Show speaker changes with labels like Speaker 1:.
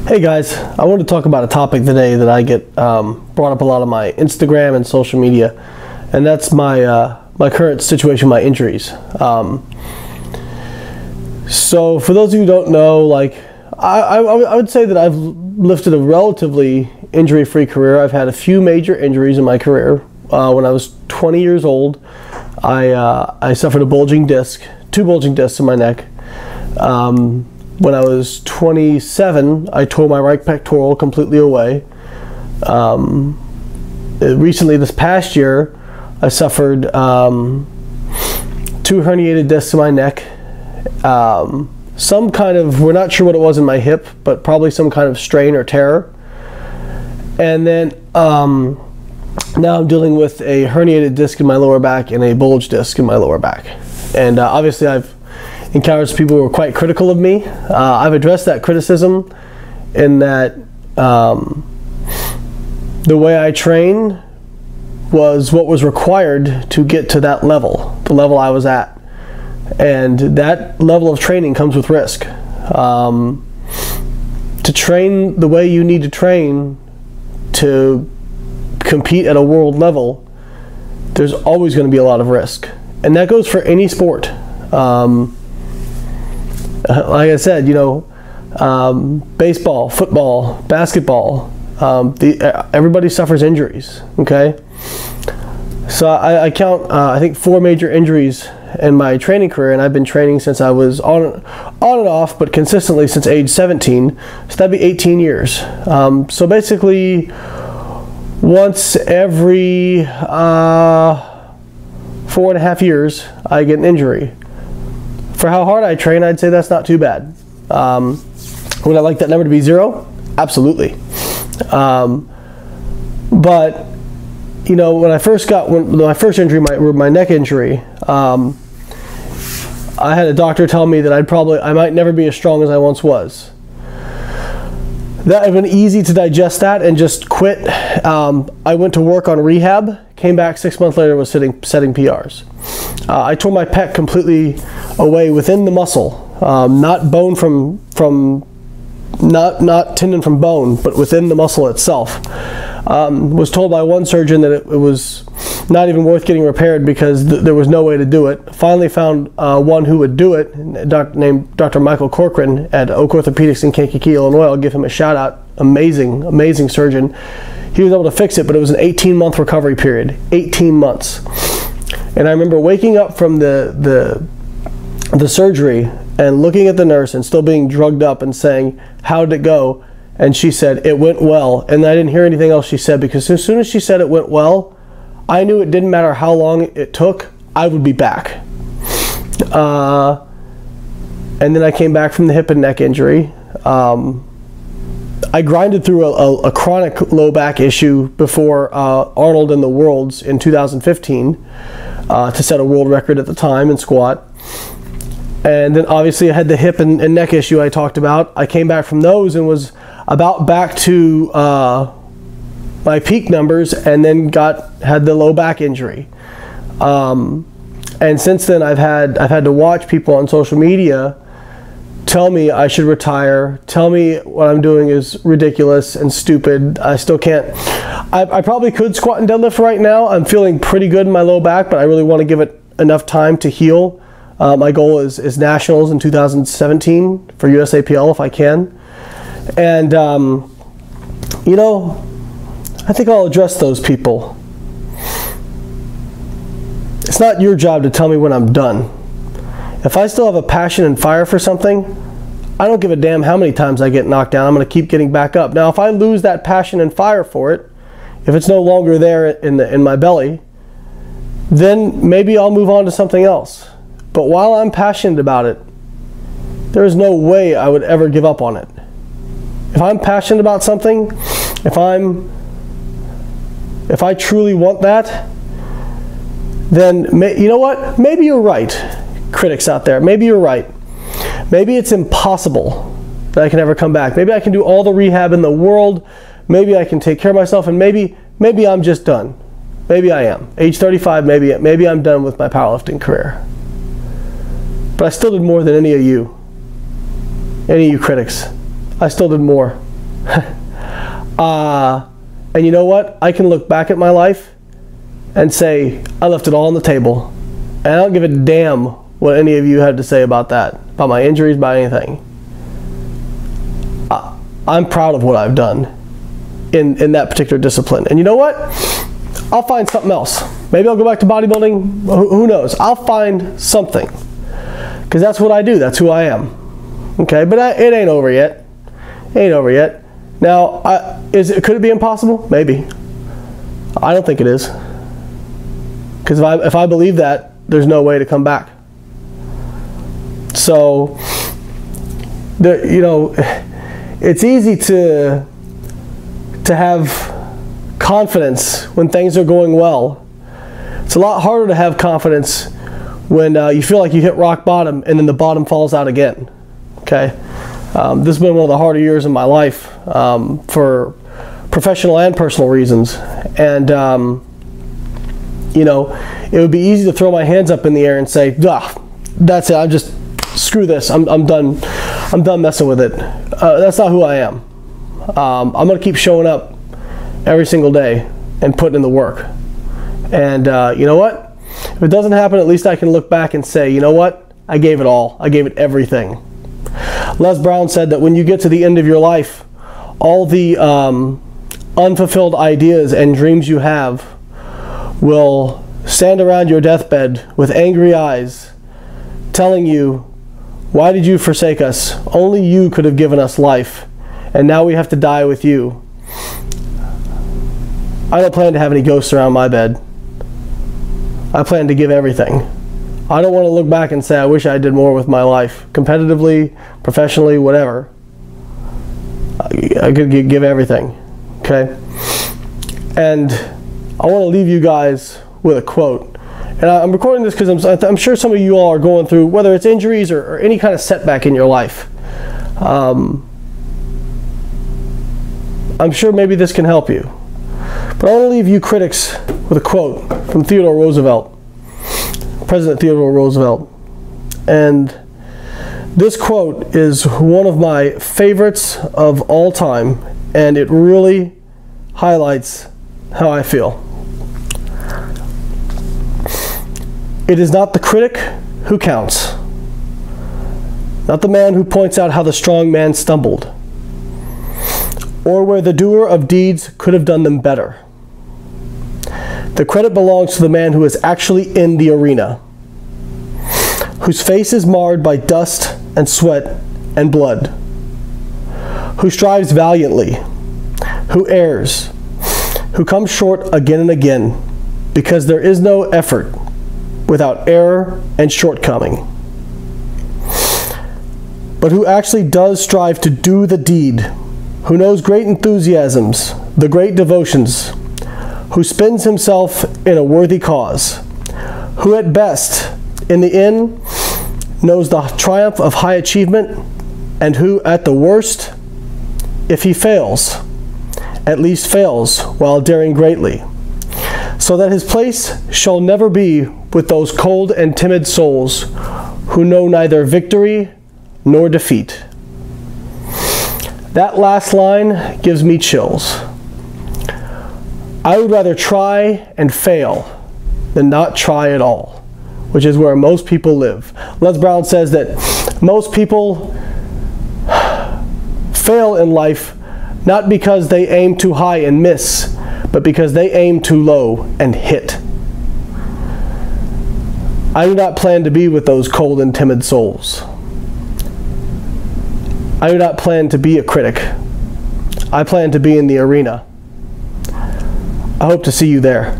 Speaker 1: Hey guys, I want to talk about a topic today that I get brought up a lot on my Instagram and social media, and that's my my current situation, my injuries. So for those of you who don't know, like I would say that I've lived a relatively injury-free career. I've had a few major injuries in my career. When I was 20 years old, I suffered a bulging disc, two bulging discs in my neck. When I was 27, I tore my right pectoral completely away. Recently, this past year, I suffered 2 herniated discs in my neck. Some kind of, we're not sure what it was in my hip, but probably some kind of strain or tear. And then now I'm dealing with a herniated disc in my lower back and a bulge disc in my lower back. And obviously I've encountered people who were quite critical of me. I've addressed that criticism in that the way I train was what was required to get to that level, the level I was at. And that level of training comes with risk. To train the way you need to train to compete at a world level, there's always going to be a lot of risk. And that goes for any sport. Like I said, you know, baseball, football, basketball, everybody suffers injuries, okay? So I count, I think 4 major injuries in my training career, and I've been training since I was on and off, but consistently since age 17, so that'd be 18 years. So basically, once every 4.5 years, I get an injury. For how hard I train, I'd say that's not too bad. Would I like that number to be 0? Absolutely. But you know, when my first injury, my neck injury, I had a doctor tell me that I might never be as strong as I once was. That had been easy to digest that and just quit. I went to work on rehab, came back 6 months later, was setting PRs. I tore my pec completely away within the muscle, not bone not tendon from bone, but within the muscle itself. Was told by one surgeon that it was not even worth getting repaired because there was no way to do it. Finally found one who would do it, named Dr. Michael Corcoran at Oak Orthopedics in Kankakee, Illinois. I'll give him a shout out. Amazing surgeon. He was able to fix it, but it was an 18-month recovery period. 18 months. And I remember waking up from the surgery and looking at the nurse and still being drugged up and saying, "How did it go?" And she said, "It went well." And I didn't hear anything else she said, because as soon as she said it went well, I knew it didn't matter how long it took, I would be back. And then I came back from the hip and neck injury. I grinded through a chronic low back issue before Arnold and the Worlds in 2015 to set a world record at the time in squat. And then obviously I had the hip and neck issue I talked about. I came back from those and was about back to my peak numbers, and then had the low back injury. And since then I've had to watch people on social media tell me I should retire, tell me what I'm doing is ridiculous and stupid. I still can't. I probably could squat and deadlift right now. I'm feeling pretty good in my low back, but I really want to give it enough time to heal. My goal is nationals in 2017 for USAPL if I can. And, you know, I think I'll address those people. It's not your job to tell me when I'm done. If I still have a passion and fire for something, I don't give a damn how many times I get knocked down. I'm going to keep getting back up. Now, if I lose that passion and fire for it, if it's no longer there in my belly, then maybe I'll move on to something else. But while I'm passionate about it, there is no way I would ever give up on it. If I'm passionate about something, if I truly want that, then you know what? Maybe you're right, critics out there. Maybe you're right. Maybe it's impossible that I can ever come back. Maybe I can do all the rehab in the world. Maybe I can take care of myself, and maybe I'm just done. Maybe I am. Age 35, maybe I'm done with my powerlifting career. But I still did more than any of you critics. I still did more. And you know what? I can look back at my life and say, I left it all on the table. And I don't give a damn what any of you have to say about that, about my injuries, about anything. I'm proud of what I've done in that particular discipline. And you know what? I'll find something else. Maybe I'll go back to bodybuilding. Who knows? I'll find something. Because that's what I do. That's who I am. Okay? But it ain't over yet. It ain't over yet. Now, could it be impossible? Maybe. I don't think it is. Because if I believe that, there's no way to come back. So, you know, it's easy to have confidence when things are going well. It's a lot harder to have confidence when you feel like you hit rock bottom and then the bottom falls out again. Okay? This has been one of the harder years of my life for professional and personal reasons. And, you know, it would be easy to throw my hands up in the air and say, that's it, screw this, I'm done messing with it. That's not who I am. I'm going to keep showing up every single day and putting in the work. And you know what? If it doesn't happen, at least I can look back and say, you know what? I gave it all. I gave it everything. Les Brown said that when you get to the end of your life, all the unfulfilled ideas and dreams you have will stand around your deathbed with angry eyes, telling you, why did you forsake us? Only you could have given us life, and now we have to die with you. I don't plan to have any ghosts around my bed. I plan to give everything. I don't want to look back and say, I wish I did more with my life. Competitively, professionally, whatever. I could give everything. Okay? And I want to leave you guys with a quote. And I'm recording this because I'm sure some of you all are going through, whether it's injuries or any kind of setback in your life. I'm sure maybe this can help you. But I want to leave you critics with a quote from Theodore Roosevelt, President Theodore Roosevelt. And this quote is one of my favorites of all time, and it really highlights how I feel. It is not the critic who counts, not the man who points out how the strong man stumbled, or where the doer of deeds could have done them better. The credit belongs to the man who is actually in the arena, whose face is marred by dust and sweat and blood, who strives valiantly, who errs, who comes short again and again, because there is no effort without error and shortcoming, but who actually does strive to do the deed, who knows great enthusiasms, the great devotions, who spends himself in a worthy cause, who at best, in the end, knows the triumph of high achievement, and who at the worst, if he fails, at least fails while daring greatly, so that his place shall never be with those cold and timid souls who know neither victory nor defeat. That last line gives me chills. I would rather try and fail than not try at all, which is where most people live. Les Brown says that most people fail in life not because they aim too high and miss, but because they aim too low and hit. I do not plan to be with those cold and timid souls. I do not plan to be a critic. I plan to be in the arena. I hope to see you there.